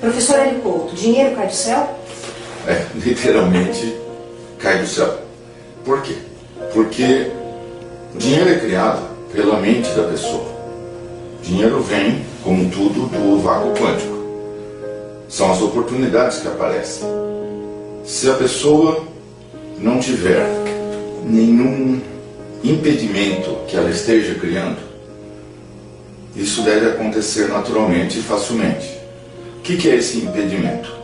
Professor Hélio Couto, dinheiro cai do céu? Literalmente cai do céu. Por quê? Porque o dinheiro é criado pela mente da pessoa. Dinheiro vem, como tudo, do vácuo quântico. São as oportunidades que aparecem. Se a pessoa não tiver nenhum impedimento que ela esteja criando, isso deve acontecer naturalmente e facilmente. O que é esse impedimento?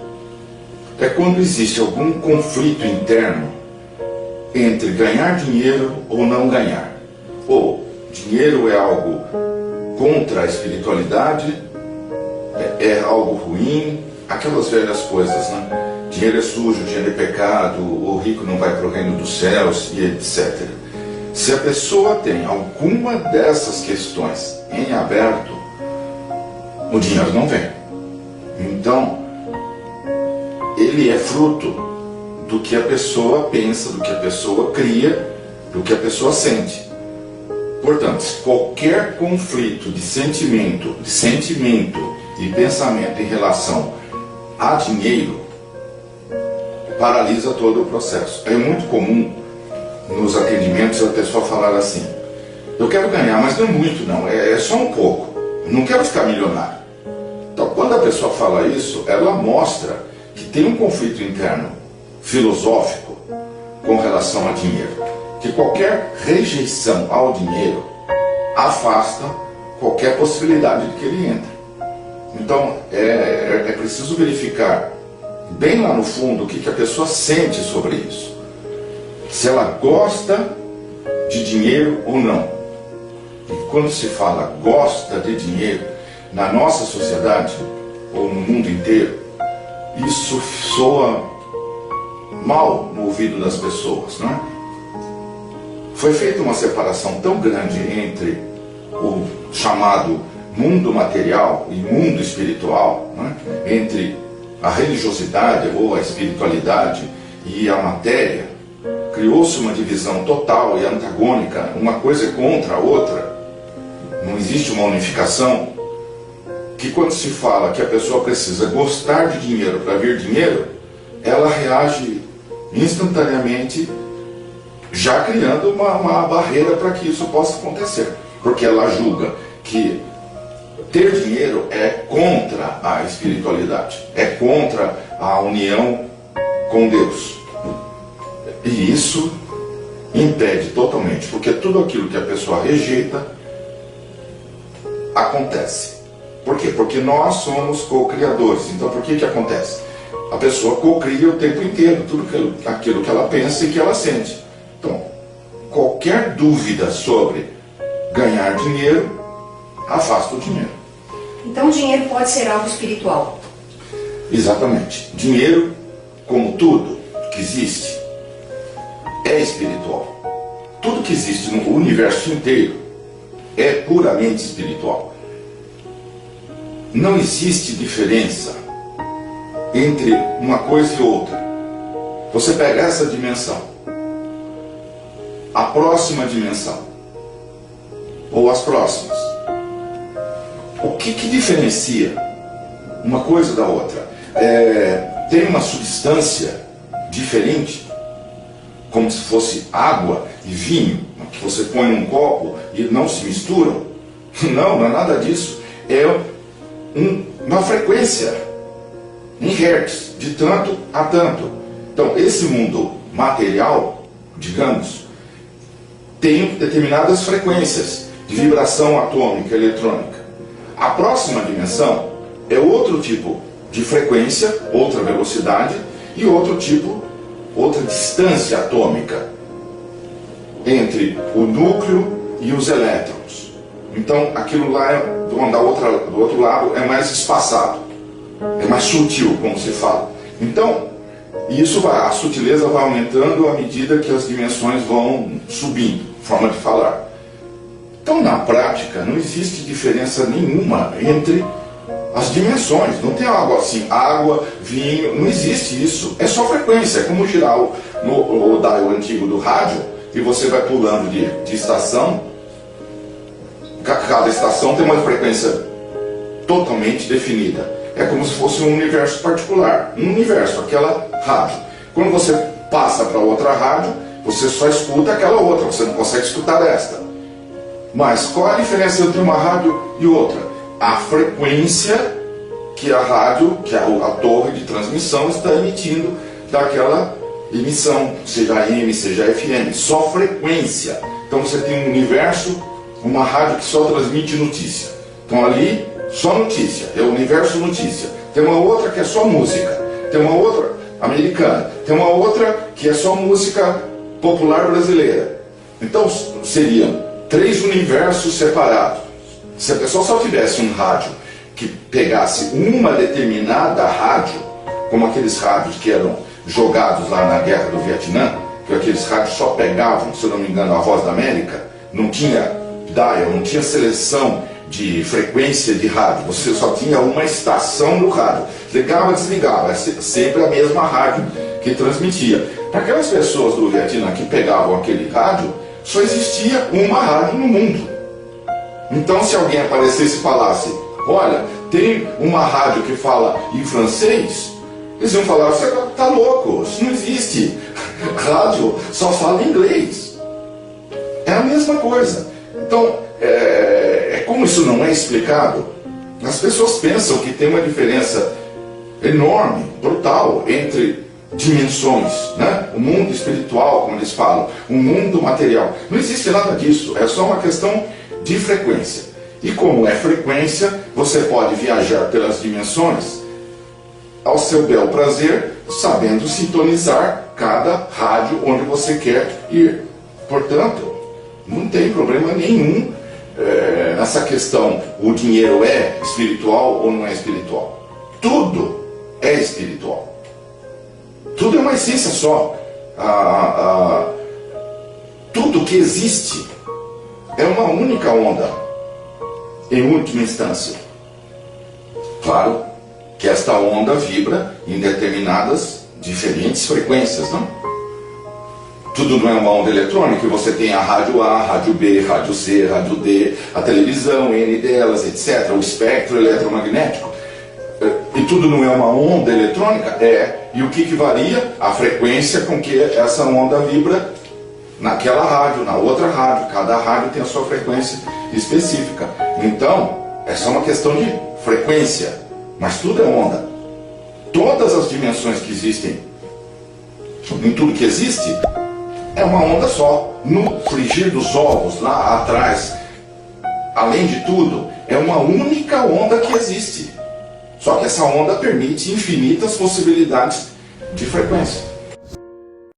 É quando existe algum conflito interno entre ganhar dinheiro ou não ganhar. Ou dinheiro é algo contra a espiritualidade, é algo ruim, aquelas velhas coisas, né? Dinheiro é sujo, dinheiro é pecado, o rico não vai para o reino dos céus e etc. Se a pessoa tem alguma dessas questões em aberto, o dinheiro não vem. Então, ele é fruto do que a pessoa pensa, do que a pessoa cria, do que a pessoa sente. Portanto, qualquer conflito de sentimento e pensamento em relação a dinheiro paralisa todo o processo. É muito comum nos atendimentos a pessoa falar assim: eu quero ganhar, mas não é muito não, é só um pouco, não quero ficar milionário. Então, quando a pessoa fala isso, ela mostra que tem um conflito interno filosófico com relação a dinheiro, que qualquer rejeição ao dinheiro afasta qualquer possibilidade de que ele entre. Então é preciso verificar bem lá no fundo o que a pessoa sente sobre isso, se ela gosta de dinheiro ou não. E quando se fala gosta de dinheiro na nossa sociedade ou no mundo inteiro, isso soa mal no ouvido das pessoas, não é? Foi feita uma separação tão grande entre o chamado mundo material e mundo espiritual, não é? Entre a religiosidade ou a espiritualidade e a matéria, criou-se uma divisão total e antagônica, uma coisa contra a outra, não existe uma unificação, que quando se fala que a pessoa precisa gostar de dinheiro para vir dinheiro, ela reage instantaneamente, já criando uma barreira para que isso possa acontecer, porque ela julga que ter dinheiro é contra a espiritualidade, é contra a união com Deus. E isso impede totalmente, porque tudo aquilo que a pessoa rejeita acontece. Por quê? Porque nós somos co-criadores. Então por que acontece? A pessoa co-cria o tempo inteiro, tudo aquilo que ela pensa e que ela sente. Então, qualquer dúvida sobre ganhar dinheiro, afasta o dinheiro. Então o dinheiro pode ser algo espiritual? Exatamente. Dinheiro, como tudo que existe, é espiritual. Tudo que existe no universo inteiro é puramente espiritual. Não existe diferença entre uma coisa e outra. Você pega essa dimensão, a próxima dimensão, ou as próximas. O que diferencia uma coisa da outra? Tem uma substância diferente, como se fosse água e vinho, que você põe num copo e não se misturam? Não é nada disso. É uma frequência em hertz, de tanto a tanto. Então, esse mundo material, digamos, tem determinadas frequências de vibração atômica, eletrônica. A próxima dimensão é outro tipo de frequência, outra velocidade e outro tipo, outra distância atômica entre o núcleo e os elétrons. Então aquilo lá do outro lado é mais espaçado, é mais sutil, como se fala. Então a sutileza vai aumentando à medida que as dimensões vão subindo, forma de falar. Então na prática não existe diferença nenhuma entre as dimensões. Não tem algo assim, água, vinho, não existe isso. É só frequência, é como girar o dial antigo do rádio, e você vai pulando de estação. Cada estação tem uma frequência totalmente definida. é como se fosse um universo particular, um universo, aquela rádio. Quando você passa para outra rádio, você só escuta aquela outra, você não consegue escutar esta. Mas qual a diferença entre uma rádio e outra? A frequência que a rádio, que a torre de transmissão está emitindo daquela emissão, seja AM, seja FM, só frequência. Então você tem um universo, uma rádio que só transmite notícia. Então ali, só notícia, é o universo notícia. Tem uma outra que é só música, tem uma outra americana, tem uma outra que é só música popular brasileira. Então seriam 3 universos separados. Se a pessoa só tivesse um rádio que pegasse uma determinada rádio, como aqueles rádios que eram jogados lá na Guerra do Vietnã, que aqueles rádios só pegavam, se eu não me engano, a Voz da América, não tinha dial, não tinha seleção de frequência de rádio, você só tinha uma estação no rádio, ligava e desligava, é sempre a mesma rádio que transmitia. Para aquelas pessoas do Vietnã que pegavam aquele rádio, só existia uma rádio no mundo. Então se alguém aparecesse e falasse, olha, tem uma rádio que fala em francês, eles iam falar, você tá louco, isso não existe. Rádio só fala inglês. É a mesma coisa. Então, como isso não é explicado, as pessoas pensam que tem uma diferença enorme, brutal, entre dimensões, né? O mundo espiritual, como eles falam, o mundo material. Não existe nada disso, é só uma questão de frequência. E como é frequência, você pode viajar pelas dimensões ao seu bel prazer, sabendo sintonizar cada rádio onde você quer ir. Portanto, não tem problema nenhum nessa questão, o dinheiro é espiritual ou não é espiritual. Tudo é espiritual. Tudo é uma essência só. Tudo que existe é uma única onda, em última instância. Claro que esta onda vibra em determinadas diferentes frequências, não? Tudo não é uma onda eletrônica, você tem a rádio A, rádio B, rádio C, rádio D, a televisão, N delas, etc., o espectro eletromagnético. E tudo não é uma onda eletrônica? E o que varia? A frequência com que essa onda vibra naquela rádio, na outra rádio. Cada rádio tem a sua frequência específica. Então, é só uma questão de frequência. Mas tudo é onda. Todas as dimensões que existem, em tudo que existe, é uma onda só. No frigir dos ovos, lá atrás, além de tudo, é uma única onda que existe. Só que essa onda permite infinitas possibilidades de frequência.